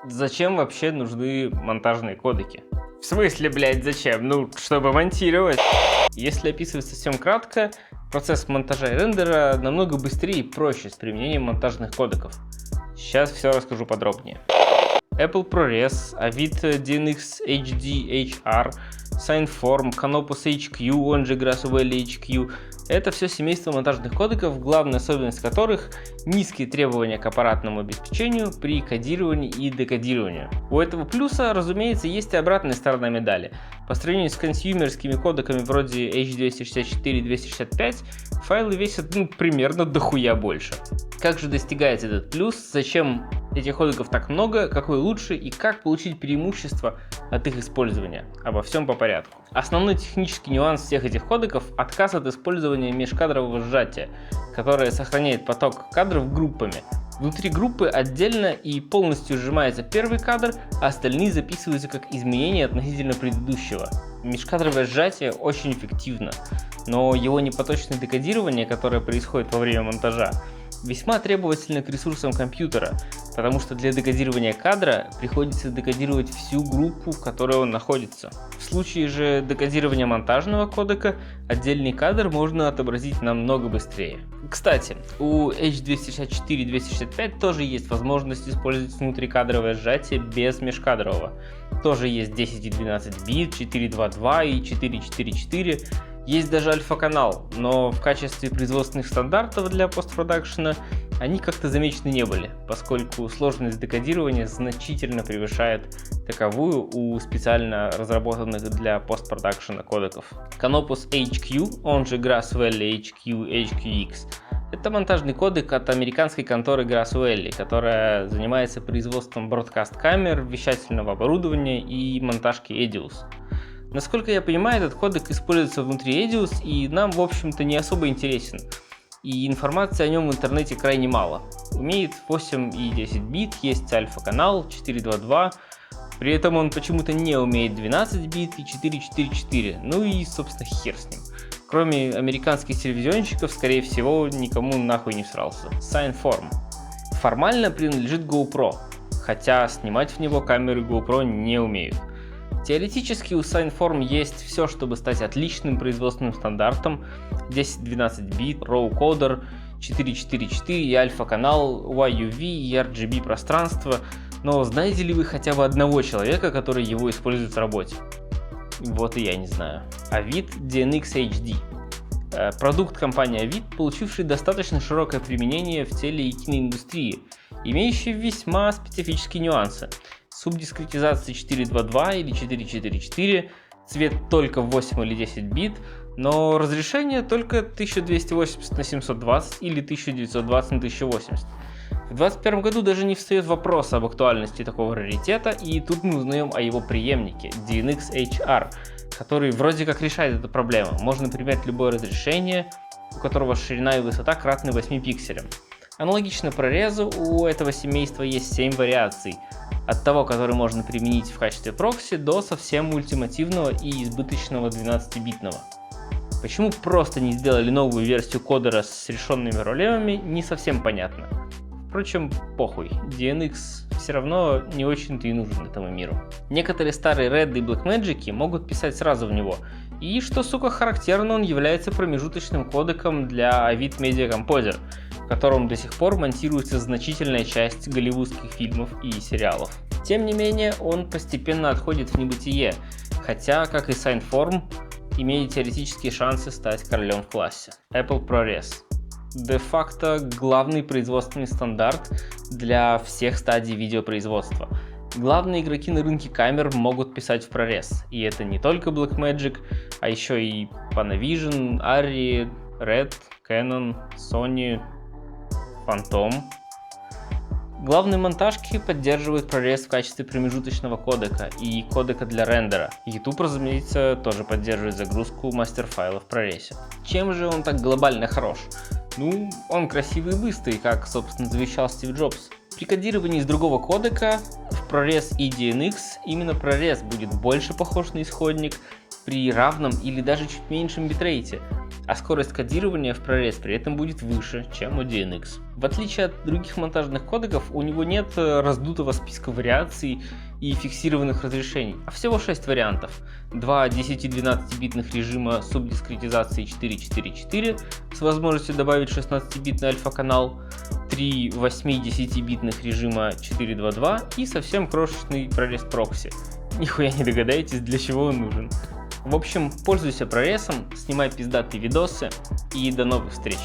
Зачем вообще нужны монтажные кодеки? В смысле, блядь, зачем? Ну, чтобы монтировать. Если описывать совсем кратко, процесс монтажа и рендера намного быстрее и проще с применением монтажных кодеков. Сейчас все расскажу подробнее. Apple ProRes, Avid DNX HD HR, Signform, Canopus HQ, он же Graphwell HQ. Это все семейство монтажных кодеков, главная особенность которых — низкие требования к аппаратному обеспечению при кодировании и декодировании. У этого плюса, разумеется, есть и обратная сторона медали. По сравнению с консюмерскими кодеками вроде H264 и 265, файлы весят примерно дохуя больше. Как же достигается этот плюс, зачем этих кодеков так много, какой лучше и как получить преимущество от их использования? Обо всем по порядку. Основной технический нюанс всех этих кодеков — отказ от использования межкадрового сжатия, которое сохраняет поток кадров группами. Внутри группы отдельно и полностью сжимается первый кадр, а остальные записываются как изменения относительно предыдущего. Межкадровое сжатие очень эффективно, но его непоточное декодирование, которое происходит во время монтажа, весьма требовательно к ресурсам компьютера, потому что для декодирования кадра приходится декодировать всю группу, в которой он находится. В случае же декодирования монтажного кодека отдельный кадр можно отобразить намного быстрее. Кстати, у H264 и 265 тоже есть возможность использовать внутрикадровое сжатие без межкадрового. Тоже есть 10 и 12 бит, 4.2.2 и 4.4.4. Есть даже альфа-канал, но в качестве производственных стандартов для постпродакшена они как-то замечены не были, поскольку сложность декодирования значительно превышает таковую у специально разработанных для постпродакшена кодеков. Canopus HQ, он же Graphwell HQ HQX, это монтажный кодек от американской конторы Graphwell, которая занимается производством бродкаст-камер, вещательного оборудования и монтажки EDIUS. Насколько я понимаю, этот кодек используется внутри EDIUS и нам, в общем-то, не особо интересен. И информации о нем в интернете крайне мало. Умеет 8 и 10 бит, есть альфа-канал 4.2.2. При этом он почему-то не умеет 12 бит и 4.4.4. Ну и, собственно, хер с ним. Кроме американских телевизионщиков, скорее всего, никому нахуй не всрался. Signform. Формально принадлежит GoPro, хотя снимать в него камеры GoPro не умеют. Теоретически у Signform есть все, чтобы стать отличным производственным стандартом: 10-12 бит, RAW кодер, 4.4.4 и альфа-канал, YUV и RGB пространство, но знаете ли вы хотя бы одного человека, который его использует в работе? Вот и я не знаю. Avid DNX HD. Продукт компании Avid, получивший достаточно широкое применение в теле- и киноиндустрии, имеющий весьма специфические нюансы. Субдискретизация 4.2.2 или 4.4.4, цвет только 8 или 10 бит, но разрешение только 1280 на 720 или 1920 на 1080. В 2021 году даже не встает вопрос об актуальности такого раритета, и тут мы узнаем о его преемнике DNX HR, который вроде как решает эту проблему. Можно применять любое разрешение, у которого ширина и высота кратны 8 пикселям. Аналогично ProRes у этого семейства есть 7 вариаций, от того, который можно применить в качестве прокси, до совсем ультимативного и избыточного 12-битного. Почему просто не сделали новую версию кодера с решенными проблемами, не совсем понятно. Впрочем, похуй, DNX все равно не очень-то и нужен этому миру. Некоторые старые Red и Blackmagic могут писать сразу в него, и что, сука, характерно, он является промежуточным кодеком для Avid Media Composer, в котором до сих пор монтируется значительная часть голливудских фильмов и сериалов. Тем не менее, он постепенно отходит в небытие, хотя, как и Signform, имеет теоретические шансы стать королем в классе. Apple ProRes. Де-факто главный производственный стандарт для всех стадий видеопроизводства. Главные игроки на рынке камер могут писать в ProRes, и это не только Blackmagic, а еще и Panavision, Arri, Red, Canon, Sony, Phantom. Главные монтажки поддерживают ProRes в качестве промежуточного кодека и кодека для рендера. YouTube, разумеется, тоже поддерживает загрузку мастер-файлов в ProRes. Чем же он так глобально хорош? Ну, он красивый и быстрый, как, собственно, завещал Стив Джобс. При кодировании из другого кодека в ProRes и DNX именно ProRes будет больше похож на исходник, при равном или даже чуть меньшем битрейте, а скорость кодирования в прорез при этом будет выше, чем у DNX. В отличие от других монтажных кодеков, у него нет раздутого списка вариаций и фиксированных разрешений, а всего 6 вариантов. 2 10-12-битных режима субдискретизации 4.4.4 с возможностью добавить 16-битный альфа-канал, 3 8-10-битных режима 4.2.2 и совсем крошечный прорез прокси. Нихуя не догадаетесь, для чего он нужен. В общем, пользуйся прорезом, снимай пиздатые видосы и до новых встреч!